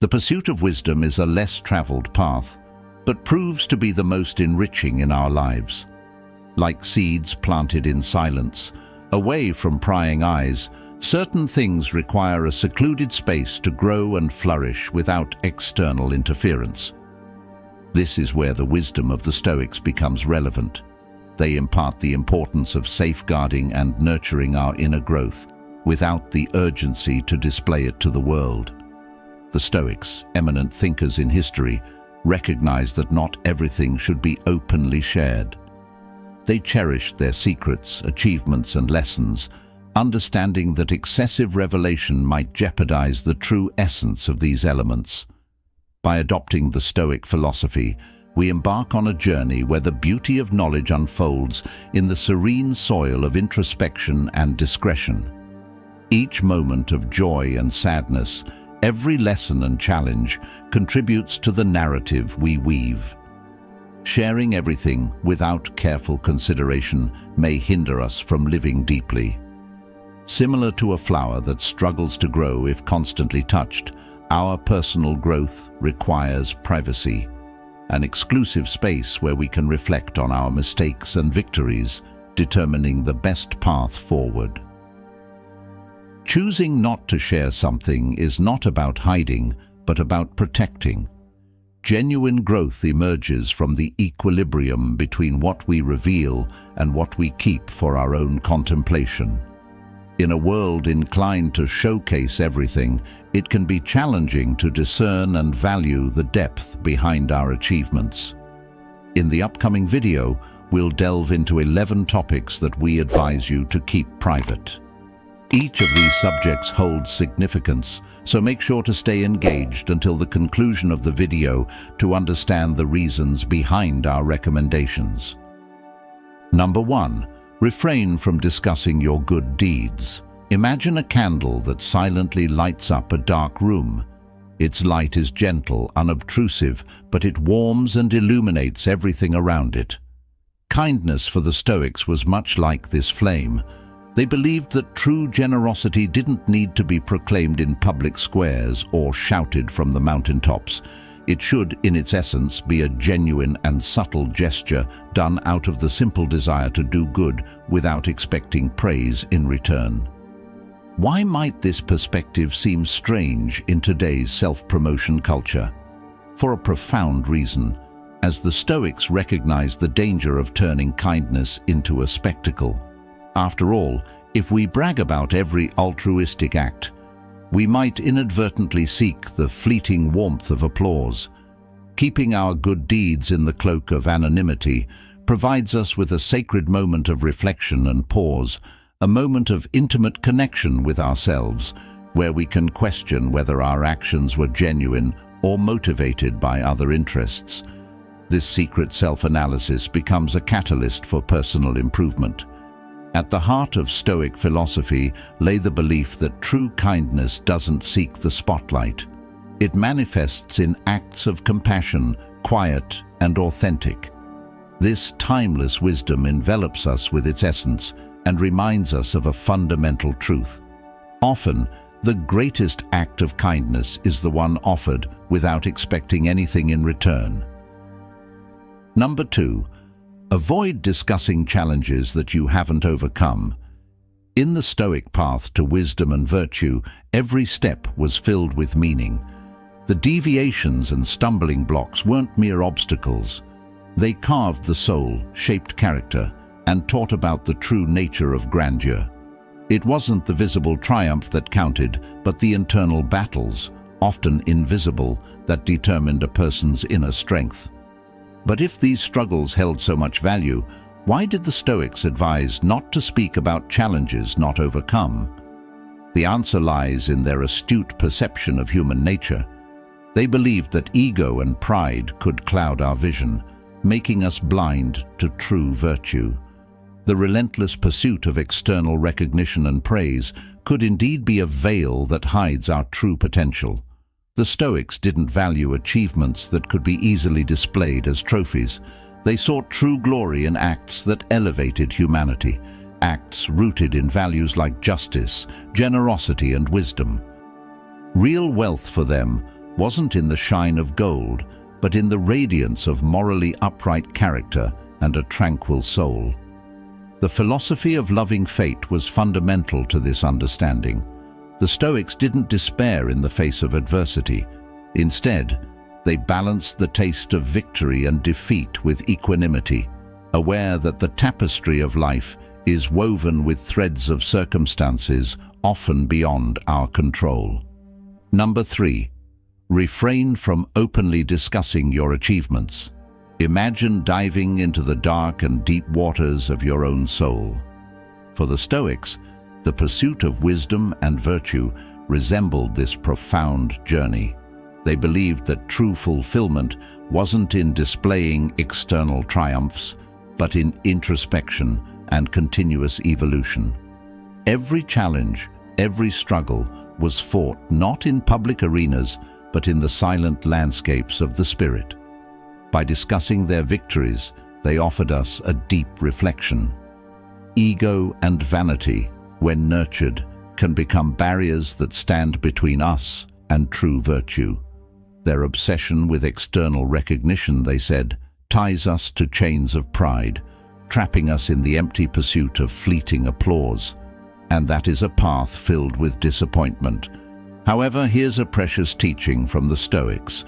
The pursuit of wisdom is a less traveled path, but proves to be the most enriching in our lives. Like seeds planted in silence, away from prying eyes, certain things require a secluded space to grow and flourish without external interference. This is where the wisdom of the Stoics becomes relevant. They impart the importance of safeguarding and nurturing our inner growth without the urgency to display it to the world. The Stoics, eminent thinkers in history, recognized that not everything should be openly shared. They cherished their secrets, achievements, and lessons, understanding that excessive revelation might jeopardize the true essence of these elements. By adopting the Stoic philosophy, we embark on a journey where the beauty of knowledge unfolds in the serene soil of introspection and discretion. Each moment of joy and sadness, every lesson and challenge contributes to the narrative we weave. Sharing everything without careful consideration may hinder us from living deeply. Similar to a flower that struggles to grow if constantly touched, our personal growth requires privacy, an exclusive space where we can reflect on our mistakes and victories, determining the best path forward. Choosing not to share something is not about hiding, but about protecting. Genuine growth emerges from the equilibrium between what we reveal and what we keep for our own contemplation. In a world inclined to showcase everything, it can be challenging to discern and value the depth behind our achievements. In the upcoming video, we'll delve into 11 topics that we advise you to keep private. Each of these subjects holds significance, so make sure to stay engaged until the conclusion of the video to understand the reasons behind our recommendations. Number 1. Refrain from discussing your good deeds. Imagine a candle that silently lights up a dark room. Its light is gentle, unobtrusive, but it warms and illuminates everything around it. Kindness for the Stoics was much like this flame. They believed that true generosity didn't need to be proclaimed in public squares or shouted from the mountaintops. It should, in its essence, be a genuine and subtle gesture done out of the simple desire to do good without expecting praise in return. Why might this perspective seem strange in today's self-promotion culture? For a profound reason, as the Stoics recognized the danger of turning kindness into a spectacle. After all, if we brag about every altruistic act, we might inadvertently seek the fleeting warmth of applause. Keeping our good deeds in the cloak of anonymity provides us with a sacred moment of reflection and pause, a moment of intimate connection with ourselves, where we can question whether our actions were genuine or motivated by other interests. This secret self-analysis becomes a catalyst for personal improvement. At the heart of Stoic philosophy lay the belief that true kindness doesn't seek the spotlight. It manifests in acts of compassion, quiet and authentic. This timeless wisdom envelops us with its essence and reminds us of a fundamental truth. Often, the greatest act of kindness is the one offered without expecting anything in return. Number 2. Avoid discussing challenges that you haven't overcome. In the Stoic path to wisdom and virtue, every step was filled with meaning. The deviations and stumbling blocks weren't mere obstacles. They carved the soul, shaped character, and taught about the true nature of grandeur. It wasn't the visible triumph that counted, but the internal battles, often invisible, that determined a person's inner strength. But if these struggles held so much value, why did the Stoics advise not to speak about challenges not overcome? The answer lies in their astute perception of human nature. They believed that ego and pride could cloud our vision, making us blind to true virtue. The relentless pursuit of external recognition and praise could indeed be a veil that hides our true potential. The Stoics didn't value achievements that could be easily displayed as trophies. They sought true glory in acts that elevated humanity, acts rooted in values like justice, generosity, and wisdom. Real wealth for them wasn't in the shine of gold, but in the radiance of morally upright character and a tranquil soul. The philosophy of loving fate was fundamental to this understanding. The Stoics didn't despair in the face of adversity. Instead, they balanced the taste of victory and defeat with equanimity, aware that the tapestry of life is woven with threads of circumstances often beyond our control. Number 3. Refrain from openly discussing your achievements. Imagine diving into the dark and deep waters of your own soul. For the Stoics, the pursuit of wisdom and virtue resembled this profound journey. They believed that true fulfillment wasn't in displaying external triumphs, but in introspection and continuous evolution. Every challenge, every struggle was fought not in public arenas, but in the silent landscapes of the spirit. By discussing their victories, they offered us a deep reflection. Ego and vanity, when nurtured, can become barriers that stand between us and true virtue. Their obsession with external recognition, they said, ties us to chains of pride, trapping us in the empty pursuit of fleeting applause. And that is a path filled with disappointment. However, here's a precious teaching from the Stoics.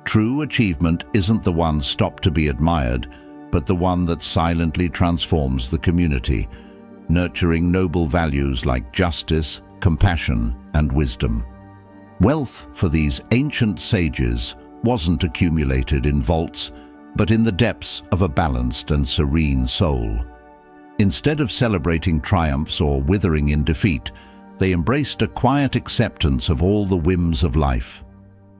True achievement isn't the one stopped to be admired, but the one that silently transforms the community, nurturing noble values like justice, compassion, and wisdom. Wealth for these ancient sages wasn't accumulated in vaults, but in the depths of a balanced and serene soul. Instead of celebrating triumphs or withering in defeat, they embraced a quiet acceptance of all the whims of life.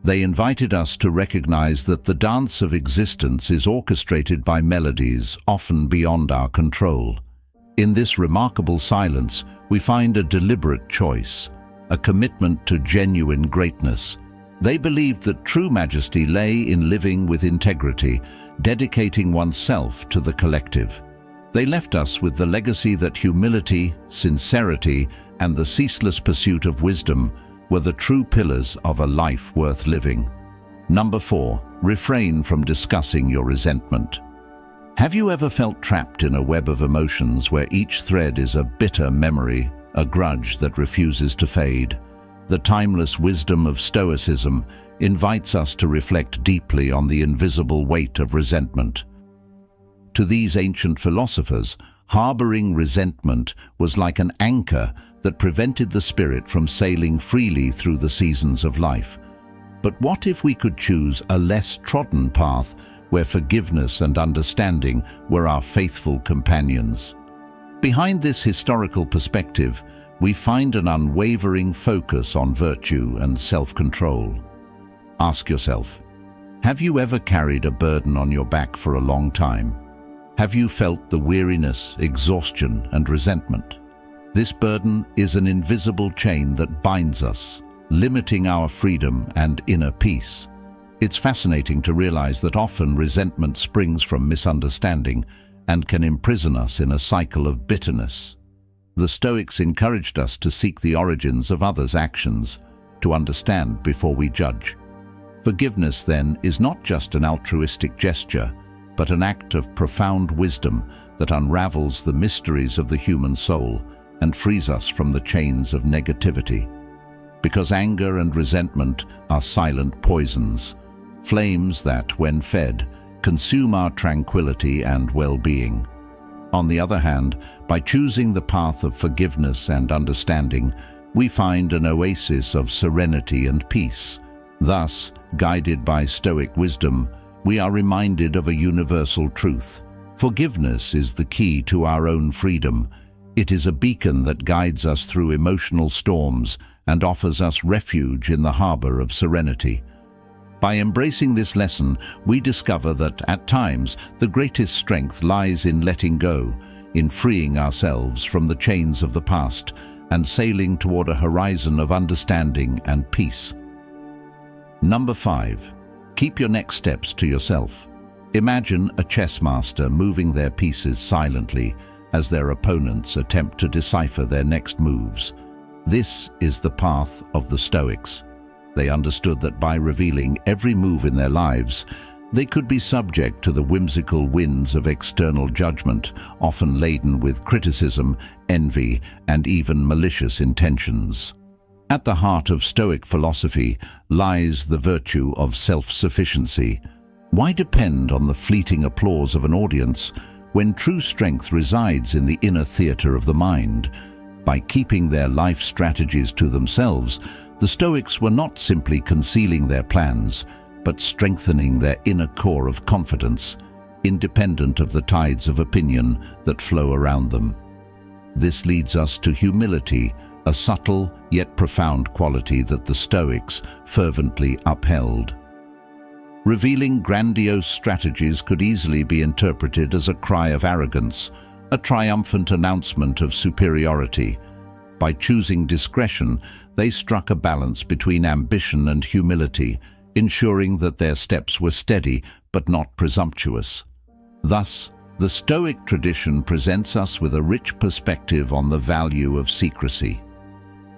They invited us to recognize that the dance of existence is orchestrated by melodies often beyond our control. In this remarkable silence, we find a deliberate choice, a commitment to genuine greatness. They believed that true majesty lay in living with integrity, dedicating oneself to the collective. They left us with the legacy that humility, sincerity, and the ceaseless pursuit of wisdom were the true pillars of a life worth living. Number 4. Refrain from discussing your resentment. Have you ever felt trapped in a web of emotions where each thread is a bitter memory, a grudge that refuses to fade? The timeless wisdom of Stoicism invites us to reflect deeply on the invisible weight of resentment. To these ancient philosophers, harboring resentment was like an anchor that prevented the spirit from sailing freely through the seasons of life. But what if we could choose a less trodden path where forgiveness and understanding were our faithful companions? Behind this historical perspective, we find an unwavering focus on virtue and self-control. Ask yourself, have you ever carried a burden on your back for a long time? Have you felt the weariness, exhaustion, and resentment? This burden is an invisible chain that binds us, limiting our freedom and inner peace. It's fascinating to realize that often resentment springs from misunderstanding and can imprison us in a cycle of bitterness. The Stoics encouraged us to seek the origins of others' actions, to understand before we judge. Forgiveness, then, is not just an altruistic gesture, but an act of profound wisdom that unravels the mysteries of the human soul and frees us from the chains of negativity. Because anger and resentment are silent poisons, flames that, when fed, consume our tranquility and well-being. On the other hand, by choosing the path of forgiveness and understanding, we find an oasis of serenity and peace. Thus, guided by Stoic wisdom, we are reminded of a universal truth. Forgiveness is the key to our own freedom. It is a beacon that guides us through emotional storms and offers us refuge in the harbor of serenity. By embracing this lesson, we discover that, at times, the greatest strength lies in letting go, in freeing ourselves from the chains of the past and sailing toward a horizon of understanding and peace. Number 5. Keep your next steps to yourself. Imagine a chess master moving their pieces silently as their opponents attempt to decipher their next moves. This is the path of the Stoics. They understood that by revealing every move in their lives, they could be subject to the whimsical winds of external judgment, often laden with criticism, envy, and even malicious intentions. At the heart of Stoic philosophy lies the virtue of self-sufficiency. Why depend on the fleeting applause of an audience when true strength resides in the inner theater of the mind? By keeping their life strategies to themselves, the Stoics were not simply concealing their plans, but strengthening their inner core of confidence, independent of the tides of opinion that flow around them. This leads us to humility, a subtle yet profound quality that the Stoics fervently upheld. Revealing grandiose strategies could easily be interpreted as a cry of arrogance, a triumphant announcement of superiority. By choosing discretion, they struck a balance between ambition and humility, ensuring that their steps were steady but not presumptuous. Thus, the Stoic tradition presents us with a rich perspective on the value of secrecy.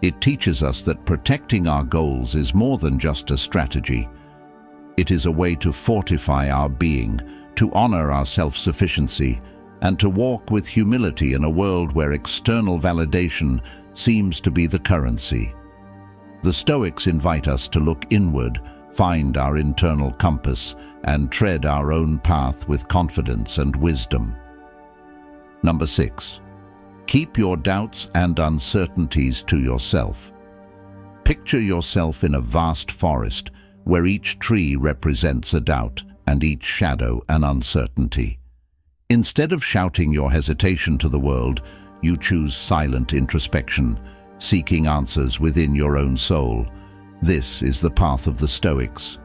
It teaches us that protecting our goals is more than just a strategy. It is a way to fortify our being, to honor our self-sufficiency, and to walk with humility in a world where external validation seems to be the currency. The Stoics invite us to look inward, find our internal compass, and tread our own path with confidence and wisdom. Number 6. Keep your doubts and uncertainties to yourself. Picture yourself in a vast forest where each tree represents a doubt and each shadow an uncertainty. Instead of shouting your hesitation to the world, you choose silent introspection, seeking answers within your own soul. This is the path of the Stoics.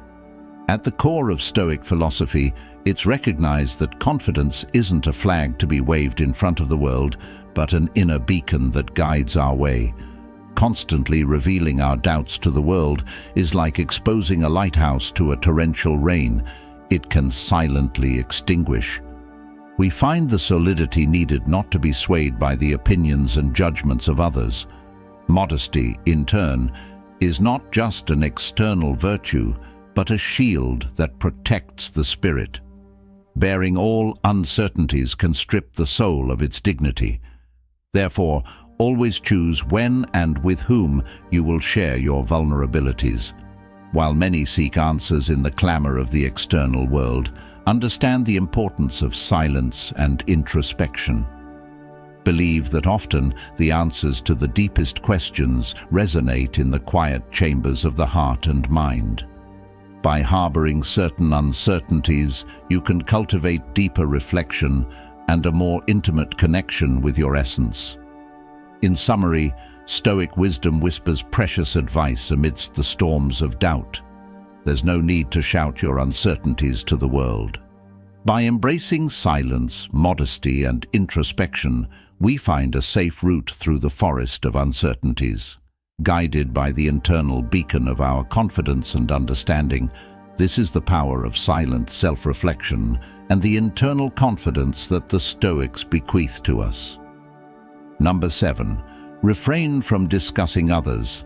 At the core of Stoic philosophy, it's recognized that confidence isn't a flag to be waved in front of the world, but an inner beacon that guides our way. Constantly revealing our doubts to the world is like exposing a lighthouse to a torrential rain. It can silently extinguish. We find the solidity needed not to be swayed by the opinions and judgments of others. Modesty, in turn, is not just an external virtue, but a shield that protects the spirit. Bearing all uncertainties can strip the soul of its dignity. Therefore, always choose when and with whom you will share your vulnerabilities. While many seek answers in the clamor of the external world, understand the importance of silence and introspection. Believe that often the answers to the deepest questions resonate in the quiet chambers of the heart and mind. By harboring certain uncertainties, you can cultivate deeper reflection and a more intimate connection with your essence. In summary, Stoic wisdom whispers precious advice amidst the storms of doubt. There's no need to shout your uncertainties to the world. By embracing silence, modesty, and introspection, we find a safe route through the forest of uncertainties. Guided by the internal beacon of our confidence and understanding, this is the power of silent self-reflection and the internal confidence that the Stoics bequeath to us. Number 7. Refrain from discussing others.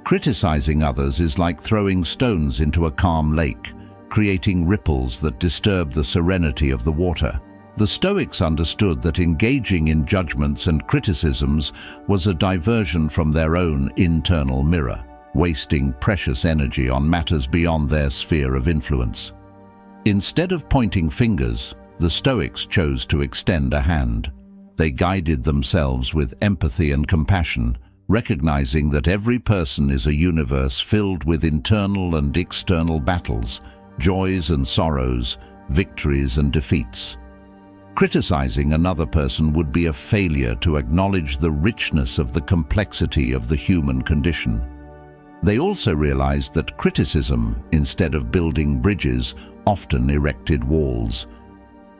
Criticizing others is like throwing stones into a calm lake, creating ripples that disturb the serenity of the water. The Stoics understood that engaging in judgments and criticisms was a diversion from their own internal mirror, wasting precious energy on matters beyond their sphere of influence. Instead of pointing fingers, the Stoics chose to extend a hand. They guided themselves with empathy and compassion, recognizing that every person is a universe filled with internal and external battles, joys and sorrows, victories and defeats. Criticizing another person would be a failure to acknowledge the richness of the complexity of the human condition. They also realized that criticism, instead of building bridges, often erected walls.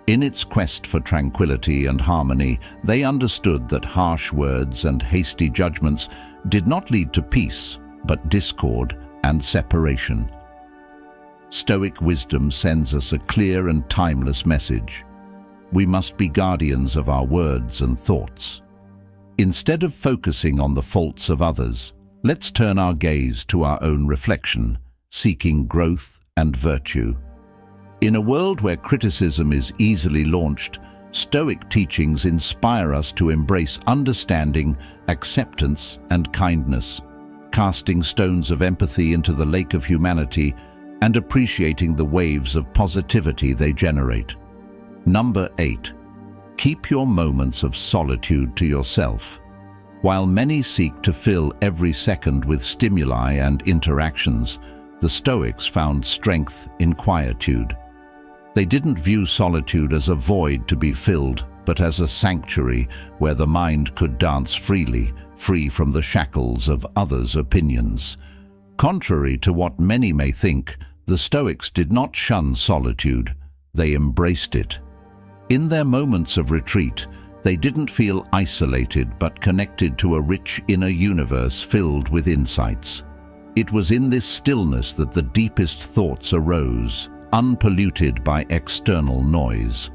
In its quest for tranquility and harmony, they understood that harsh words and hasty judgments did not lead to peace, but discord and separation. Stoic wisdom sends us a clear and timeless message. We must be guardians of our words and thoughts. Instead of focusing on the faults of others, Let's turn our gaze to our own reflection, seeking growth and virtue. In a world where criticism is easily launched, Stoic teachings inspire us to embrace understanding, acceptance, and kindness, casting stones of empathy into the lake of humanity and appreciating the waves of positivity they generate. Number 8. Keep your moments of solitude to yourself. While many seek to fill every second with stimuli and interactions, the Stoics found strength in quietude. They didn't view solitude as a void to be filled, but as a sanctuary where the mind could dance freely, free from the shackles of others' opinions. Contrary to what many may think, the Stoics did not shun solitude, they embraced it. In their moments of retreat, they didn't feel isolated but connected to a rich inner universe filled with insights. It was in this stillness that the deepest thoughts arose, unpolluted by external noise.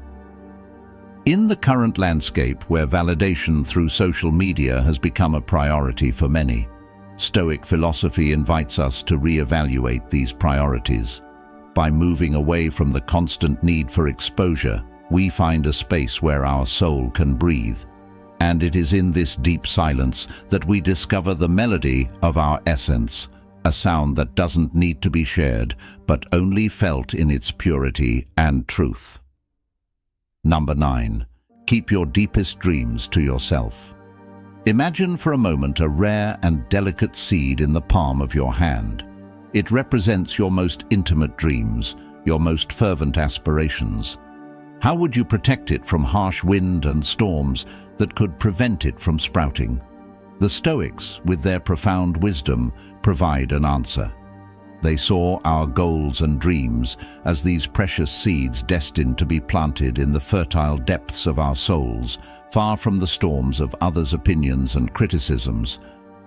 In the current landscape where validation through social media has become a priority for many, Stoic philosophy invites us to reevaluate these priorities. By moving away from the constant need for exposure, we find a space where our soul can breathe. And it is in this deep silence that we discover the melody of our essence, a sound that doesn't need to be shared, but only felt in its purity and truth. Number 9. Keep your deepest dreams to yourself. Imagine for a moment a rare and delicate seed in the palm of your hand. It represents your most intimate dreams, your most fervent aspirations. How would you protect it from harsh wind and storms that could prevent it from sprouting? The Stoics, with their profound wisdom, provide an answer. They saw our goals and dreams as these precious seeds destined to be planted in the fertile depths of our souls, far from the storms of others' opinions and criticisms.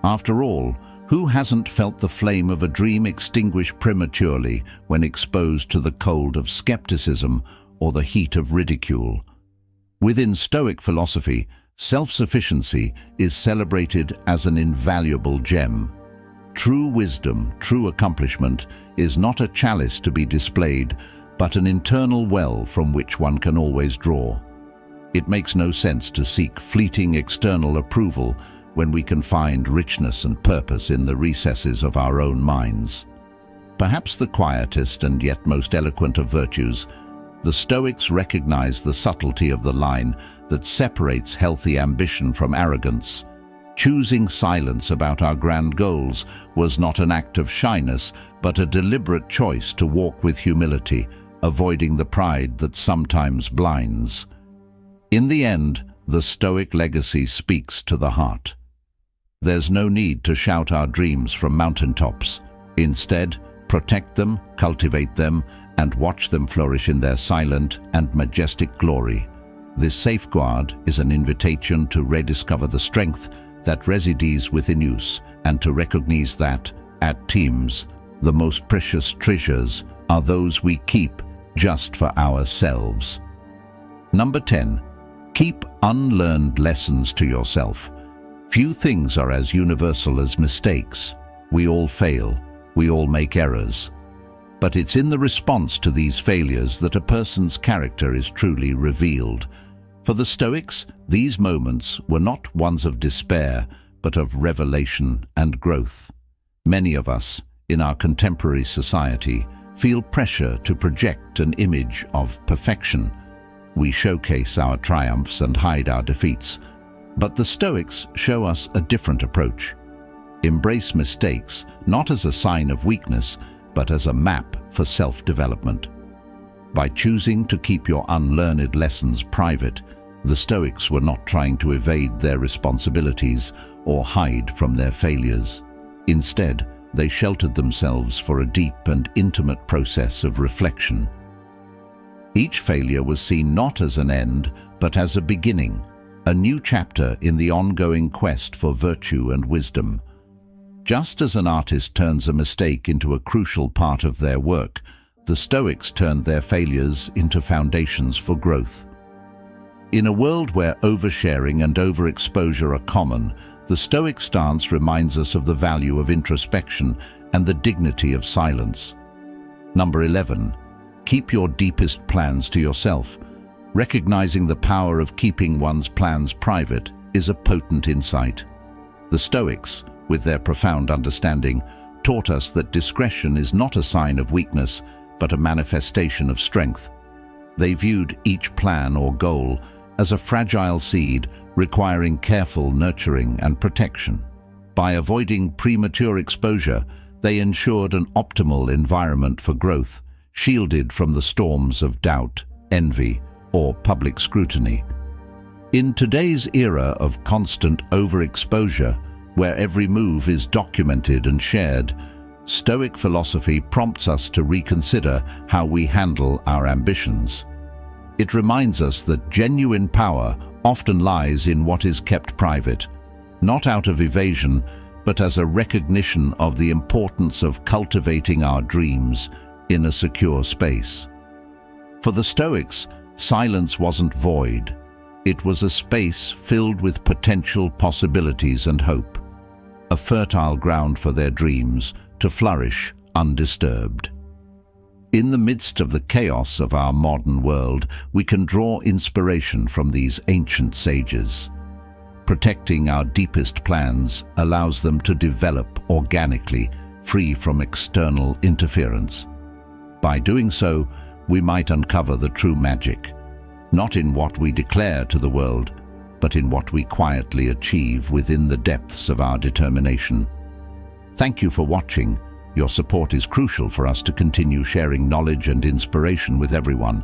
After all, who hasn't felt the flame of a dream extinguish prematurely when exposed to the cold of skepticism or the heat of ridicule? Within Stoic philosophy, self-sufficiency is celebrated as an invaluable gem. True wisdom, true accomplishment, is not a chalice to be displayed, but an internal well from which one can always draw. It makes no sense to seek fleeting external approval when we can find richness and purpose in the recesses of our own minds. Perhaps the quietest and yet most eloquent of virtues, the Stoics recognize the subtlety of the line that separates healthy ambition from arrogance. Choosing silence about our grand goals was not an act of shyness, but a deliberate choice to walk with humility, avoiding the pride that sometimes blinds. In the end, the Stoic legacy speaks to the heart. There's no need to shout our dreams from mountaintops. Instead, protect them, cultivate them, and watch them flourish in their silent and majestic glory. This safeguard is an invitation to rediscover the strength that resides within us, and to recognize that, at times, the most precious treasures are those we keep just for ourselves. Number 10. Keep unlearned lessons to yourself. Few things are as universal as mistakes. We all fail. We all make errors. But it's in the response to these failures that a person's character is truly revealed. For the Stoics, these moments were not ones of despair, but of revelation and growth. Many of us, in our contemporary society, feel pressure to project an image of perfection. We showcase our triumphs and hide our defeats. But the Stoics show us a different approach. Embrace mistakes, not as a sign of weakness, but as a map for self-development. By choosing to keep your unlearned lessons private, the Stoics were not trying to evade their responsibilities or hide from their failures. Instead, they sheltered themselves for a deep and intimate process of reflection. Each failure was seen not as an end, but as a beginning, a new chapter in the ongoing quest for virtue and wisdom. Just as an artist turns a mistake into a crucial part of their work, the Stoics turned their failures into foundations for growth. In a world where oversharing and overexposure are common, The Stoic stance reminds us of the value of introspection and the dignity of silence. Number 11. Keep your deepest plans to yourself. Recognizing the power of keeping one's plans private is a potent insight. The Stoics, with their profound understanding, taught us that discretion is not a sign of weakness, but a manifestation of strength. They viewed each plan or goal as a fragile seed requiring careful nurturing and protection. By avoiding premature exposure, they ensured an optimal environment for growth, shielded from the storms of doubt, envy, or public scrutiny. In today's era of constant overexposure, where every move is documented and shared, Stoic philosophy prompts us to reconsider how we handle our ambitions. It reminds us that genuine power often lies in what is kept private, not out of evasion, but as a recognition of the importance of cultivating our dreams in a secure space. For the Stoics, silence wasn't void. It was a space filled with potential possibilities and hope, a fertile ground for their dreams to flourish undisturbed. In the midst of the chaos of our modern world, we can draw inspiration from these ancient sages. Protecting our deepest plans allows them to develop organically, free from external interference. By doing so, we might uncover the true magic, not in what we declare to the world, but in what we quietly achieve within the depths of our determination. Thank you for watching. Your support is crucial for us to continue sharing knowledge and inspiration with everyone.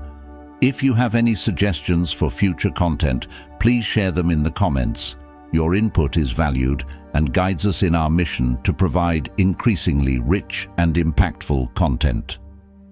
If you have any suggestions for future content, please share them in the comments. Your input is valued and guides us in our mission to provide increasingly rich and impactful content.